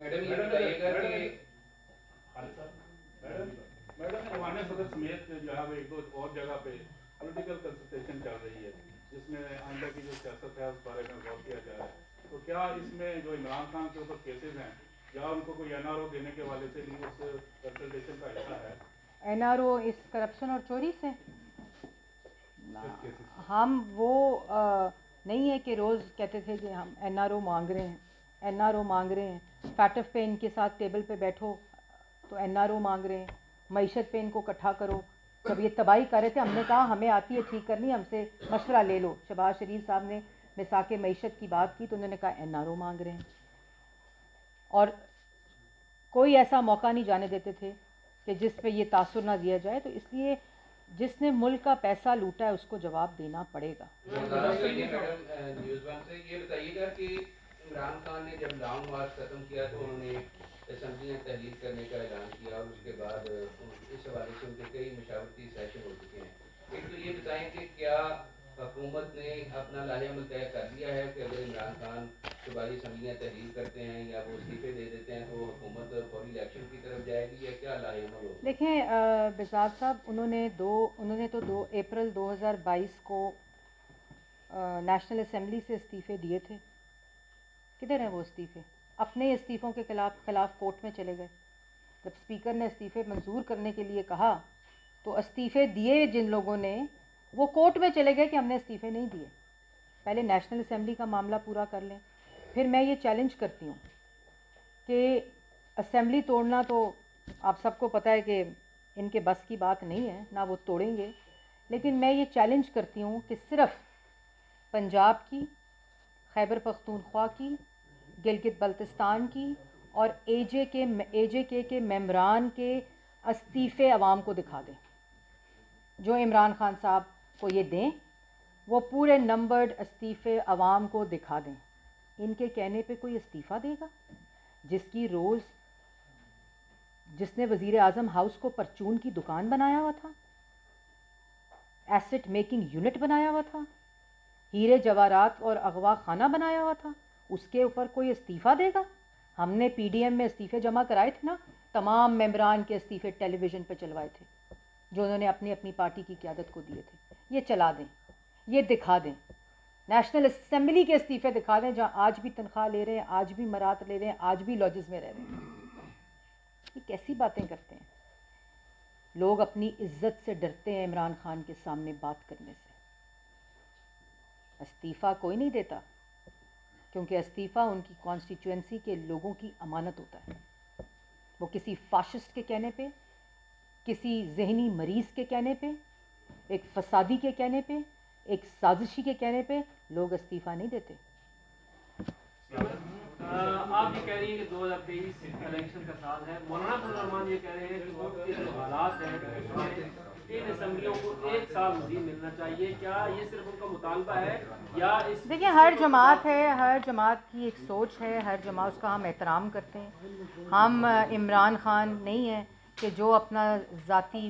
Madam ये बताइएगा कि मैडम ईमान सदर समेत जहाँ पे एक दो और जगह पे पॉलिटिकल कंसल्टेशन चल रही है जिसमें आइंदा की जो सियासत है उस बारे में गौर किया जा रहा है, तो क्या इसमें जो इमरान खान के ऊपर केसेस हैं या उनको कोई एनआरओ देने के वाले से भी उस कंसल्टेशन का हिस्सा है? एनआरओ इस करप्शन और चोरी से हम वो नहीं है कि रोज़ कहते थे कि हम एनआरओ मांग रहे हैं, एनआरओ मांग रहे हैं, फैटफ पे इनके साथ टेबल पे बैठो तो एनआरओ मांग रहे हैं, मईशत पे इनको इकट्ठा करो। जब ये तबाही कर रहे थे हमने कहा हमें आती है ठीक करनी, हमसे मशवरा ले लो। शहबाज शरीफ साहब ने मिसाके मईशत की बात की तो उन्होंने कहा एनआरओ मांग रहे हैं, और कोई ऐसा मौका नहीं जाने देते थे कि जिस पे ये तासुर ना दिया जाए। तो इसलिए जिसने मुल्क का पैसा लूटा है उसको जवाब देना पड़ेगा। मैडम न्यूज़ वन से ये बताइएगा कि इमरान खान ने जब लॉन्ग मार्च खत्म किया तो उन्होंने असम्बली में तहलील करने का ऐलान किया और उसके बाद इस हवाले से उनके कई मशावरती सेशन हो चुके हैं। एक तो ये बताएं कि क्या हुकूमत ने अपना लाहेअमल तय कर दिया है कि अगर इमरान खान दोबारा असम्बलियाँ तहलील करते हैं या वो इस्तीफे दे देते हैं तो हुकूमत फौरी इलेक्शन की तरफ जाएगी या क्या लाहेअमल होगा? देखें बिसात साहब, उन्होंने तो 2 अप्रैल 2022 को नेशनल असम्बली से इस्तीफ़े दिए थे। किधर हैं वो इस्तीफ़े? अपने इस्तीफ़ों के खिलाफ कोर्ट में चले गए। जब स्पीकर ने इस्तीफ़े मंजूर करने के लिए कहा तो इस्तीफ़े दिए जिन लोगों ने वो कोर्ट में चले गए कि हमने इस्तीफ़े नहीं दिए। पहले नेशनल असम्बली का मामला पूरा कर लें। फिर मैं ये चैलेंज करती हूँ कि असम्बली तोड़ना तो आप सबको पता है कि इनके बस की बात नहीं है, ना वो तोड़ेंगे। लेकिन मैं ये चैलेंज करती हूँ कि सिर्फ़ पंजाब की, खैबर पख्तूनख्वा की, गिलगित बल्तिस्तान की और AJK के मेंबरान के इस्तीफ़े अवाम को दिखा दें। जो इमरान खान साहब को ये दें वो पूरे नंबर्ड इस्तीफ़े अवाम को दिखा दें। इनके कहने पे कोई इस्तीफ़ा देगा? जिसने वज़ीर आज़म हाउस को परचून की दुकान बनाया हुआ था, एसेट मेकिंग यूनिट बनाया हुआ था, हीरे जवाहरात और अगवा खाना बनाया हुआ था, उसके ऊपर कोई इस्तीफ़ा देगा? हमने PDM में इस्तीफ़े जमा कराए थे ना, तमाम मेंबरान के इस्तीफ़े टेलीविज़न पर चलवाए थे जो उन्होंने अपनी अपनी पार्टी की क़यादत को दिए थे। ये चला दें, ये दिखा दें। नेशनल असम्बली के इस्तीफ़े दिखा दें जहाँ आज भी तनख्वाह ले रहे हैं, आज भी मरात ले रहे हैं, आज भी लॉजेस में रह रहे हैं। ये कैसी बातें करते हैं? लोग अपनी इज्जत से डरते हैं इमरान खान के सामने बात करने से। इस्तीफ़ा कोई नहीं देता क्योंकि इस्तीफ़ा उनकी कॉन्स्टिट्यूएंसी के लोगों की अमानत होता है। वो किसी फाशिस्ट के कहने पे, किसी जहनी मरीज़ के कहने पे, एक फसादी के कहने पे, एक साजिशी के कहने पे लोग इस्तीफ़ा नहीं देते। आप ये कह रही हैं कि 2023 इलेक्शन का साल है। मौलाना अब्दुल रहमान ये कह रहे हैं कि वक्त के जो हालात हैं उसमें इन असम्बलियों को 1 साल मज़ीद मिलना चाहिए। क्या ये सिर्फ उनका मुतालबा है या इस? देखिए, हर जमात है, हर जमात की एक सोच है, हर जमात उसका हम एहतराम करते हैं। हम इमरान खान नहीं है कि जो अपना ज़ाती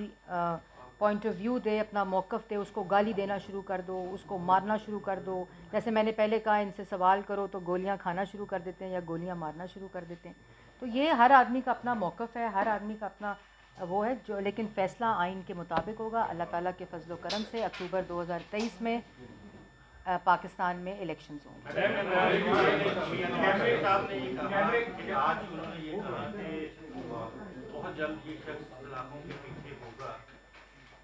पॉइंट ऑफ व्यू दे, अपना मौक़िफ़ दे, उसको गाली देना शुरू कर दो, उसको मारना शुरू कर दो। जैसे मैंने पहले कहा, इनसे सवाल करो तो गोलियां खाना शुरू कर देते हैं या गोलियां मारना शुरू कर देते हैं। तो ये हर आदमी का अपना मौक़िफ़ है, हर आदमी का अपना वो है जो, लेकिन फ़ैसला आइन के मुताबिक होगा। अल्लाह ताला के फजल करम से अक्टूबर 2023 में पाकिस्तान में इलेक्शंस होंगे। बहुत जल्द ये शख्स इलाकों के पीछे होगा,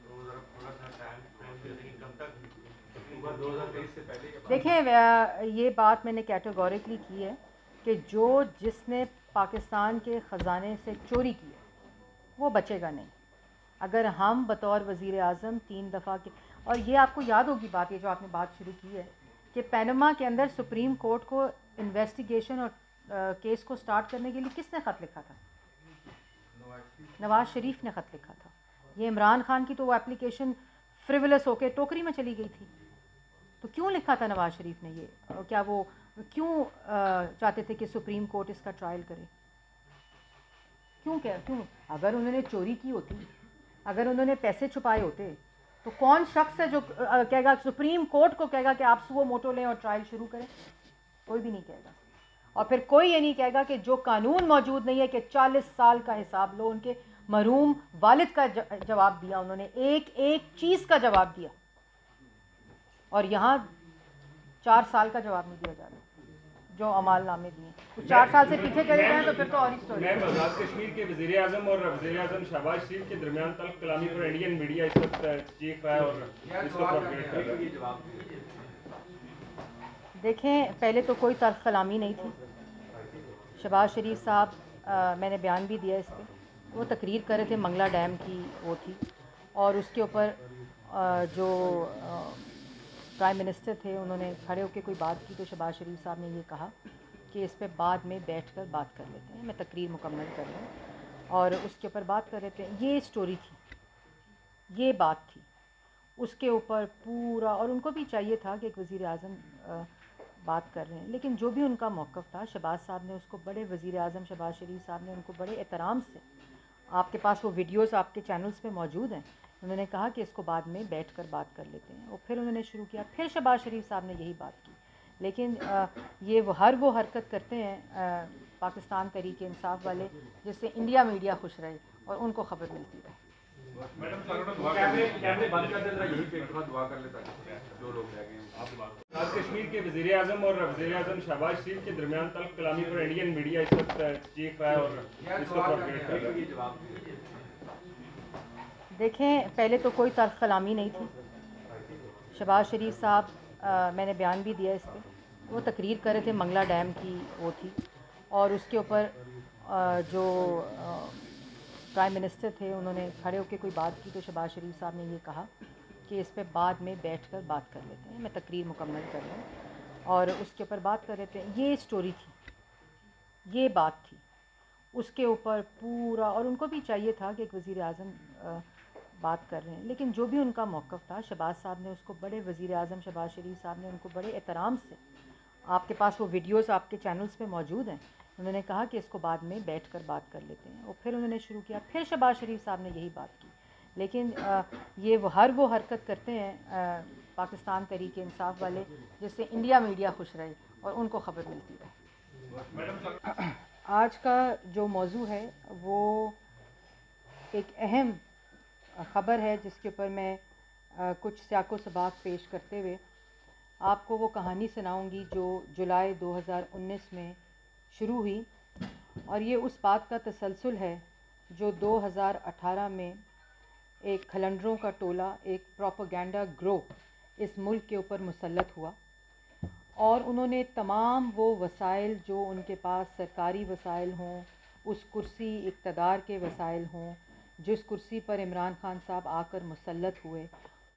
थोड़ा सा टाइम फ्रेम, लेकिन कब तक? 2023 से पहले? देखें, ये बात मैंने कैटेगोरिकली की है कि जिसने पाकिस्तान के ख़जाने से चोरी की है वो बचेगा नहीं। अगर हम बतौर वज़ीर आज़म 3 दफ़ा के, और ये आपको याद होगी बात, ये जो आपने बात शुरू की है कि पनामा के अंदर सुप्रीम कोर्ट को इन्वेस्टिगेशन और केस को स्टार्ट करने के लिए किसने ख़त लिखा था? नवाज़ शरीफ ने ख़त लिखा था। ये इमरान खान की तो वो एप्लीकेशन फ्रिवलस होकर टोकरी में चली गई थी। तो क्यों लिखा था नवाज़ शरीफ ने ये? क्या वो क्यों चाहते थे कि सुप्रीम कोर्ट इसका ट्रायल करे? क्यों? अगर उन्होंने चोरी की होती, अगर उन्होंने पैसे छुपाए होते तो कौन शख्स है जो कहेगा, सुप्रीम कोर्ट को कहेगा कि आप सुओ मोटो लें और ट्रायल शुरू करें? कोई भी नहीं कहेगा। اور پھر کوئی یہ نہیں کہے گا کہ جو قانون موجود نہیں ہے کہ 40 سال کا حساب لو. ان کے مرحوم والد کا جواب دیا انہوں نے, ایک ایک چیز کا جواب دیا, اور یہاں 4 سال کا جواب نہیں دیا جا رہا جو عمال نامے دیے. 4 سال سے پیچھے چلے جائیں تو پھر تو اور ہی اسٹوری. میم, آزاد کشمیر کے وزیر اعظم اور وزیر اعظم شہباز شریف کے درمیان تلخ کلامی پر انڈین میڈیا اس وقت چیخ رہا ہے اور اس کو پروپیگیٹ کر رہا ہے. دیکھیں, پہلے تو کوئی تلخ کلامی نہیں تھی. شہباز شریف صاحب, میں نے بیان بھی دیا اس پہ, وہ تقریر کر رہے تھے منگلا ڈیم کی وہ تھی, اور اس کے اوپر جو پرائم منسٹر تھے انہوں نے کھڑے ہو کے کوئی بات کی تو شہباز شریف صاحب نے یہ کہا کہ اس پہ بعد میں بیٹھ کر بات کر لیتے ہیں, میں تقریر مکمل کر رہا ہوں, اور اس کے اوپر بات کر لیتے ہیں. یہ اسٹوری تھی, یہ بات تھی, اس کے اوپر پورا. اور ان کو بھی چاہیے تھا کہ ایک وزیر اعظم بات کر رہے ہیں, لیکن جو بھی ان کا موقف تھا, شہباز صاحب نے اس کو بڑے, وزیر اعظم شہباز شریف صاحب نے ان کو بڑے احترام سے, آپ کے پاس وہ ویڈیوز آپ کے چینلز پہ موجود ہیں, انہوں نے کہا کہ اس کو بعد میں بیٹھ کر بات کر لیتے ہیں. اور پھر انہوں نے شروع کیا, پھر شہباز شریف صاحب نے یہی بات کی. لیکن یہ وہ حرکت کرتے ہیں پاکستان تحریک انصاف والے جس سے انڈیا میڈیا خوش رہے اور ان کو خبر ملتی رہے. آزاد کشمیر کے وزیر اعظم اور وزیر اعظم شہباز شریف کے درمیان تلخ کلامی پر انڈین میڈیا اس وقت چیخ رہا ہے اور اس کو پروپیگیٹ کر رہا ہے. دیکھیں, پہلے تو کوئی تلخ کلامی نہیں تھی. شہباز شریف صاحب, میں نے بیان بھی دیا اس پہ, وہ تقریر کر رہے تھے منگلا ڈیم کی وہ تھی, اور اس کے اوپر جو پرائم منسٹر تھے انہوں نے کھڑے ہو کے کوئی بات کی تو شہباز شریف صاحب نے یہ کہا کہ اس پہ بعد میں بیٹھ کر بات کر لیتے ہیں, میں تقریر مکمل کر رہا ہوں, اور اس کے اوپر بات کر لیتے ہیں. یہ اسٹوری تھی, یہ بات تھی, اس کے اوپر پورا. اور ان کو بھی چاہیے تھا کہ ایک وزیر اعظم بات کر رہے ہیں, لیکن جو بھی ان کا موقف تھا, شہباز صاحب نے اس کو بڑے, وزیر اعظم شہباز شریف صاحب نے ان کو بڑے احترام سے, آپ کے پاس وہ ویڈیوز آپ کے چینلز پہ موجود ہیں, انہوں نے کہا کہ اس کو بعد میں بیٹھ کر بات کر لیتے ہیں. اور پھر انہوں نے شروع کیا, پھر شہباز شریف صاحب نے یہی بات کی. لیکن یہ وہ حرکت کرتے ہیں پاکستان تحریک انصاف والے جس سے انڈیا میڈیا خوش رہے اور ان کو خبر ملتی رہے. آج کا جو موضوع ہے وہ ایک اہم خبر ہے جس کے اوپر میں کچھ سیاق و سباق پیش کرتے ہوئے آپ کو وہ کہانی سناؤں گی جو جولائی 2019 میں شروع ہوئی, اور یہ اس بات کا تسلسل ہے جو 2018 میں ایک کھلنڈروں کا ٹولہ, ایک پروپیگنڈا گروہ اس ملک کے اوپر مسلط ہوا, اور انہوں نے تمام وہ وسائل جو ان کے پاس سرکاری وسائل ہوں, اس کرسی اقتدار کے وسائل ہوں, جس کرسی پر عمران خان صاحب آ کر مسلط ہوئے,